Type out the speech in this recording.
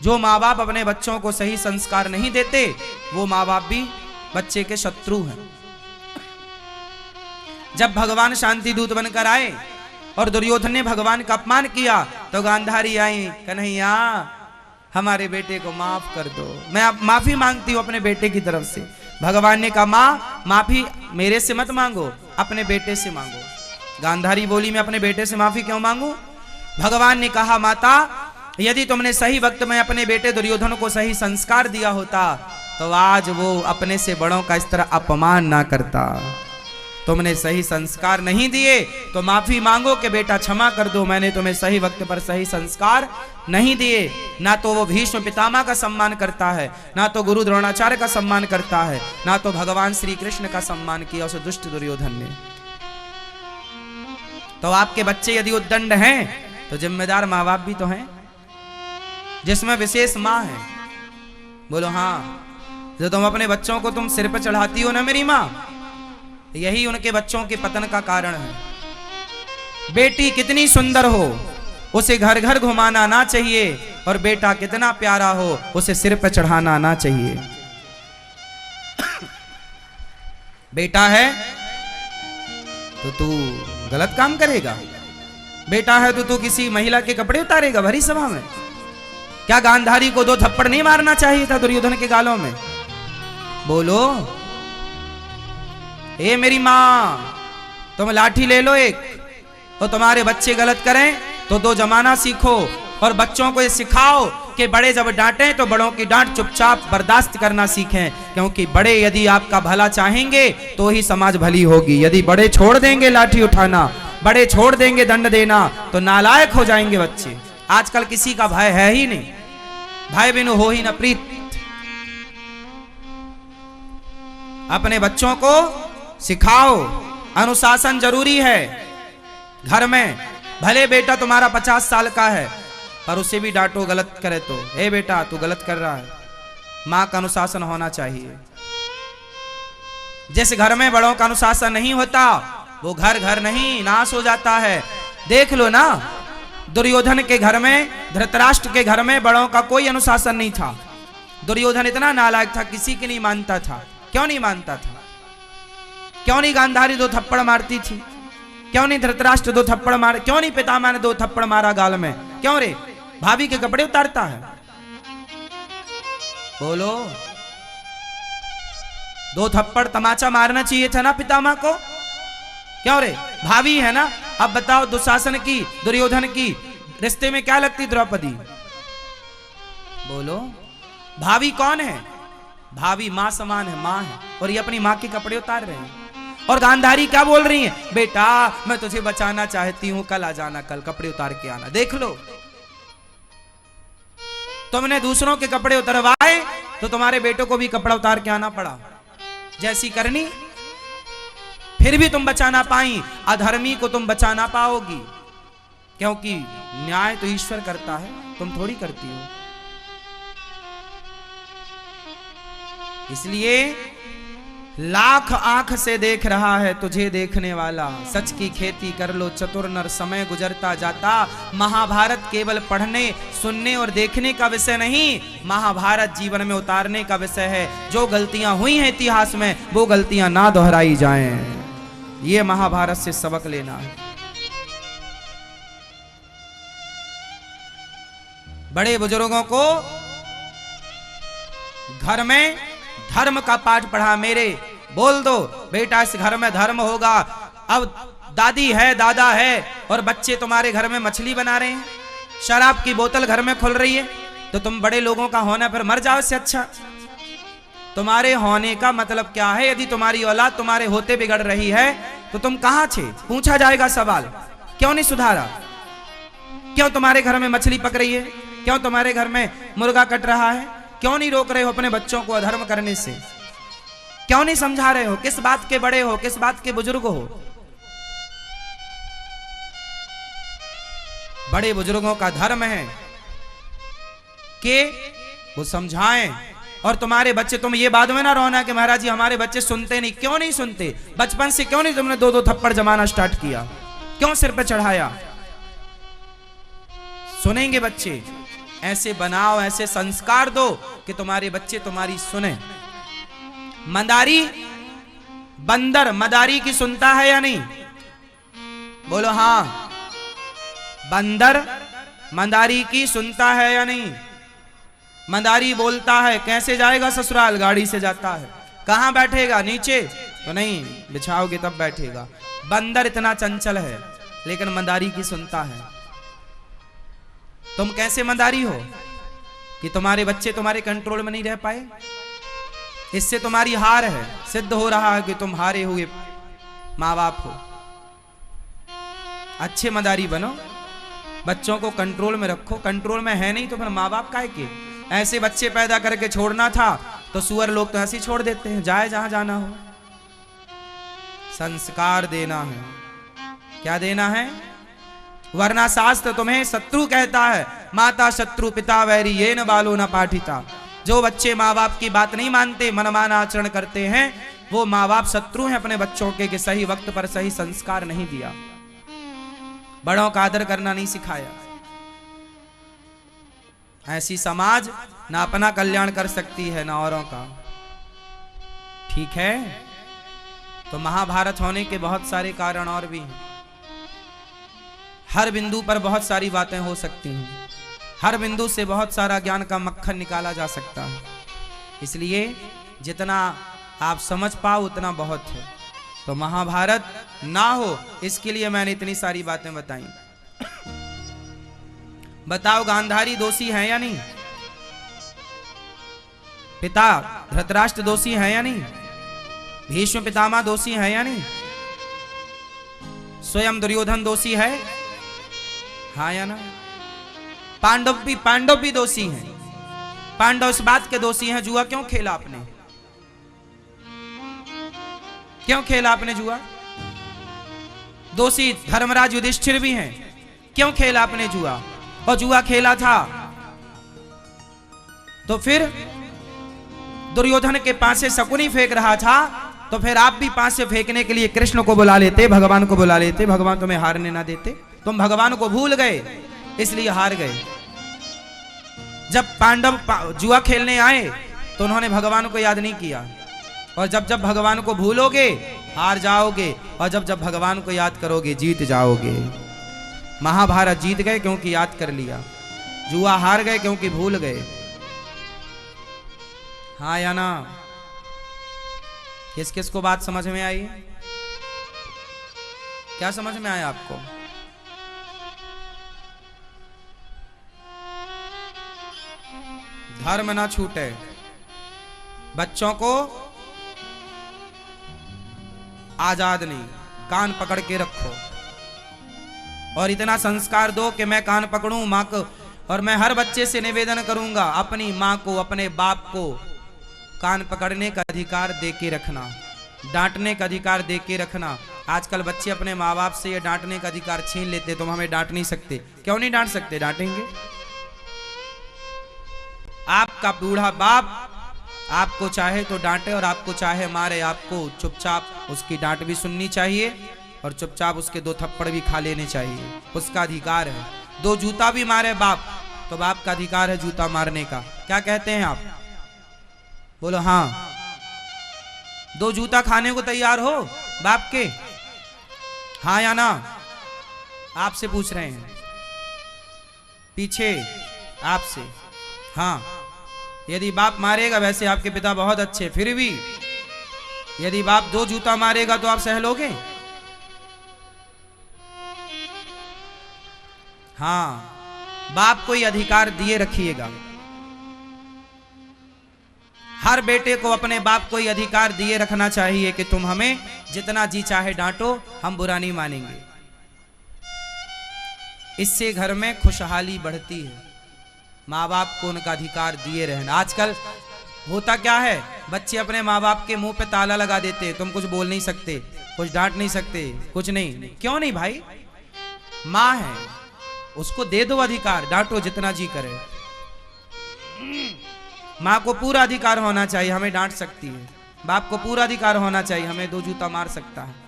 जो माँ बाप अपने बच्चों को सही संस्कार नहीं देते वो माँ बाप भी बच्चे के शत्रु हैं। जब भगवान शांति दूत बनकर आए और दुर्योधन ने भगवान का अपमान किया तो गांधारी आई, कन्हैया हमारे बेटे को माफ कर दो, मैं माफी मांगती हूं अपने बेटे की तरफ से। भगवान ने कहा मां माफी मेरे से मत मांगो, अपने बेटे से मांगो। गांधारी बोली मैं अपने बेटे से माफी क्यों मांगू? भगवान ने कहा माता यदि तुमने सही वक्त में अपने बेटे दुर्योधन को सही संस्कार दिया होता तो आज वो अपने से बड़ों का इस तरह अपमान ना करता। तुमने सही संस्कार नहीं दिए तो माफी मांगो कि बेटा क्षमा कर दो, मैंने तुम्हें सही वक्त पर सही संस्कार नहीं दिए। ना तो वो भीष्म पितामह का सम्मान करता है, ना तो गुरु द्रोणाचार्य का सम्मान करता है, ना तो भगवान श्री कृष्ण का सम्मान किया उस दुष्ट दुर्योधन ने। तो आपके बच्चे यदि उद्दंड हैं तो जिम्मेदार माँ बाप भी तो हैं, जिसमें विशेष माँ है। बोलो हाँ, जो तुम अपने बच्चों को तुम सिर पर चढ़ाती हो ना मेरी माँ, यही उनके बच्चों के पतन का कारण है। बेटी कितनी सुंदर हो उसे घर घर घुमाना ना चाहिए, और बेटा कितना प्यारा हो उसे सिर पर चढ़ाना ना चाहिए। बेटा है तो तू गलत काम करेगा, बेटा है तो तू किसी महिला के कपड़े उतारेगा भरी सभा में? क्या गांधारी को 2 थप्पड़ नहीं मारना चाहिए था दुर्योधन के गालों में? बोलो ए मेरी मां, तुम लाठी ले लो एक, और तुम्हारे बच्चे गलत करें तो 2 जमाना सीखो, और बच्चों को ये सिखाओ कि बड़े जब डांटें तो बड़ों की डांट चुपचाप बर्दाश्त करना सीखें, क्योंकि बड़े यदि आपका भला चाहेंगे तो ही समाज भली होगी। यदि बड़े छोड़ देंगे लाठी उठाना, बड़े छोड़ देंगे दंड देना, तो नालायक हो जाएंगे बच्चे। आजकल किसी का भय है ही नहीं, भय बिनु हो ही न प्रीत। अपने बच्चों को सिखाओ, अनुशासन जरूरी है। घर में भले बेटा तुम्हारा 50 साल का है पर उसे भी डांटो गलत करे तो, ए बेटा तू गलत कर रहा है। मां का अनुशासन होना चाहिए। जिस घर में बड़ों का अनुशासन नहीं होता वो घर घर नहीं नाश हो जाता है। देख लो ना, दुर्योधन के घर में, धृतराष्ट्र के घर में बड़ों का कोई अनुशासन नहीं था। दुर्योधन इतना नालायक था, किसी की नहीं मानता था। क्यों नहीं मानता था? क्यों नहीं गांधारी 2 थप्पड़ मारती थी? क्यों नहीं धृतराष्ट्र 2 थप्पड़ मारे? क्यों नहीं पितामह ने 2 थप्पड़ मारा गाल में? क्यों रे? भाभी के कपड़े उतारता है? बोलो, 2 थप्पड़ तमाचा मारना चाहिए था ना पितामह को? क्यों रे? भाभी है ना। अब बताओ दुशासन की, दुर्योधन की रिश्ते में क्या लगती द्रौपदी? बोलो, भाभी कौन है? भाभी मां समान है, मां है, और ये अपनी मां के कपड़े उतार रहे हैं। और गांधारी क्या बोल रही है? बेटा मैं तुझे बचाना चाहती हूं, कल आ जाना, कल कपड़े उतार के आना। देख लो, तुमने दूसरों के कपड़े उतरवाए तो तुम्हारे बेटों को भी कपड़ा उतार के आना पड़ा। जैसी करनी फिर भी तुम बचा ना पाई, अधर्मी को तुम बचा ना पाओगी, क्योंकि न्याय तो ईश्वर करता है, तुम थोड़ी करती हो। इसलिए लाख आंख से देख रहा है तुझे देखने वाला, सच की खेती कर लो चतुर नर, समय गुजरता जाता। महाभारत केवल पढ़ने सुनने और देखने का विषय नहीं, महाभारत जीवन में उतारने का विषय है। जो गलतियां हुई हैं इतिहास में वो गलतियां ना दोहराई जाएं, ये महाभारत से सबक लेना है। बड़े बुजुर्गों को घर में धर्म का पाठ पढ़ा। मेरे बोल दो बेटा इस घर में धर्म होगा। अब दादी है, दादा है, और बच्चे तुम्हारे घर में मछली बना रहे हैं, शराब की बोतल घर में खुल रही है, तो तुम बड़े लोगों का होना फिर मर जाओ। इससे अच्छा तुम्हारे होने का मतलब क्या है? यदि तुम्हारी औलाद तुम्हारे होते बिगड़ रही है तो तुम कहां थे? पूछा जाएगा सवाल। क्यों नहीं सुधारा? क्यों तुम्हारे घर में मछली पक रही है? क्यों तुम्हारे घर में मुर्गा कट रहा है? क्यों नहीं रोक रहे हो अपने बच्चों को अधर्म करने से? क्यों नहीं समझा रहे हो? किस बात के बड़े हो, किस बात के बुजुर्ग हो? बड़े बुजुर्गों का धर्म है कि वो समझाएं। और तुम्हारे बच्चे, तुम ये बाद में ना रोना कि महाराज जी हमारे बच्चे सुनते नहीं। क्यों नहीं सुनते? बचपन से क्यों नहीं तुमने 2-2 थप्पड़ जमाना स्टार्ट किया? क्यों सिर पे चढ़ाया? सुनेंगे बच्चे, ऐसे बनाओ, ऐसे संस्कार दो कि तुम्हारे बच्चे तुम्हारी सुने। मदारी बंदर मदारी की सुनता है या नहीं? बोलो हाँ। बंदर मदारी की सुनता है या नहीं? मदारी बोलता है कैसे जाएगा ससुराल? गाड़ी से जाता है। कहां बैठेगा? नीचे? तो नहीं, बिछाओगे तब बैठेगा। बंदर इतना चंचल है लेकिन मदारी की सुनता है। तुम कैसे मदारी हो कि तुम्हारे बच्चे तुम्हारे कंट्रोल में नहीं रह पाए? इससे तुम्हारी हार है, सिद्ध हो रहा है कि तुम हारे हुए माँ बाप हो। अच्छे मदारी बनो, बच्चों को कंट्रोल में रखो। कंट्रोल में है नहीं तो फिर माँ बाप काहे के? ऐसे बच्चे पैदा करके छोड़ना था तो सुअर लोग तो ऐसे ही छोड़ देते हैं, जाए जहां जाना हो। संस्कार देना है। क्या देना है? वरना शास्त्र तुम्हें शत्रु कहता है। माता शत्रु पिता वैरी ये न बालो न पाठिता। जो बच्चे माँ बाप की बात नहीं मानते, मनमाना आचरण करते हैं, वो माँ बाप शत्रु हैं अपने बच्चों के, कि सही वक्त पर सही संस्कार नहीं दिया, बड़ों का आदर करना नहीं सिखाया। ऐसी समाज ना अपना कल्याण कर सकती है ना औरों का। ठीक है, तो महाभारत होने के बहुत सारे कारण और भी हैं। हर बिंदु पर बहुत सारी बातें हो सकती हैं, हर बिंदु से बहुत सारा ज्ञान का मक्खन निकाला जा सकता है। इसलिए जितना आप समझ पाओ उतना बहुत है। तो महाभारत ना हो इसके लिए मैंने इतनी सारी बातें बताई। बताओ गांधारी दोषी है या नहीं? पिता धृतराष्ट्र दोषी है या नहीं? भीष्म पितामह दोषी है या नहीं? स्वयं दुर्योधन दोषी है? हाँ या ना? पांडव भी दोषी हैं। पांडव इस बात के दोषी हैं, जुआ क्यों खेला आपने? क्यों खेला आपने जुआ? दोषी धर्मराज युधिष्ठिर भी हैं, क्यों खेला आपने जुआ? और जुआ खेला था तो फिर दुर्योधन के पास से शकुनी फेंक रहा था, तो फिर आप भी पास से फेंकने के लिए कृष्ण को बुला लेते, भगवान को बुला लेते, भगवान तुम्हें हारने ना देते। तुम भगवान को भूल गए इसलिए हार गए। जब पांडव जुआ खेलने आए तो उन्होंने भगवान को याद नहीं किया, और जब जब भगवान को भूलोगे हार जाओगे, और जब जब भगवान को याद करोगे जीत जाओगे। महाभारत जीत गए क्योंकि याद कर लिया, जुआ हार गए क्योंकि भूल गए। हाँ या ना? किस किस को बात समझ में आई? क्या समझ में आया आपको? धर्म ना छूटे, बच्चों को आजाद नहीं, कान पकड़ के रखो, और इतना संस्कार दो कि मैं कान पकड़ूं मां को। और मैं हर बच्चे से निवेदन करूंगा, अपनी मां को अपने बाप को कान पकड़ने का अधिकार दे के रखना, डांटने का अधिकार दे के रखना। आजकल बच्चे अपने माँ बाप से ये डांटने का अधिकार छीन लेते। तुम हमें डांट नहीं सकते। क्यों नहीं डांट सकते? डांटेंगे। आपका बूढ़ा बाप आपको चाहे तो डांटे और आपको चाहे मारे, आपको चुपचाप उसकी डांट भी सुननी चाहिए और चुपचाप उसके 2 थप्पड़ भी खा लेने चाहिए। उसका अधिकार है। 2 जूता भी मारे बाप तो बाप का अधिकार है जूता मारने का। क्या कहते हैं आप? बोलो हाँ। 2 जूता खाने को तैयार हो बाप के? हाँ या ना? आपसे पूछ रहे हैं, पीछे आपसे। हाँ, यदि बाप मारेगा, वैसे आपके पिता बहुत अच्छे, फिर भी यदि बाप 2 जूता मारेगा तो आप सह लोगे? हाँ, बाप को ये अधिकार दिए रखिएगा। हर बेटे को अपने बाप को ये अधिकार दिए रखना चाहिए कि तुम हमें जितना जी चाहे डांटो, हम बुरा नहीं मानेंगे। इससे घर में खुशहाली बढ़ती है। माँ बाप को उनका अधिकार दिए रहना। आजकल होता क्या है, बच्चे अपने माँ बाप के मुंह पे ताला लगा देते। तुम कुछ बोल नहीं सकते, कुछ डांट नहीं सकते, कुछ नहीं। क्यों नहीं भाई? माँ है, उसको दे दो अधिकार, डांटो जितना जी करे। माँ को पूरा अधिकार होना चाहिए, हमें डांट सकती है। बाप को पूरा अधिकार होना चाहिए, हमें 2 जूता मार सकता है।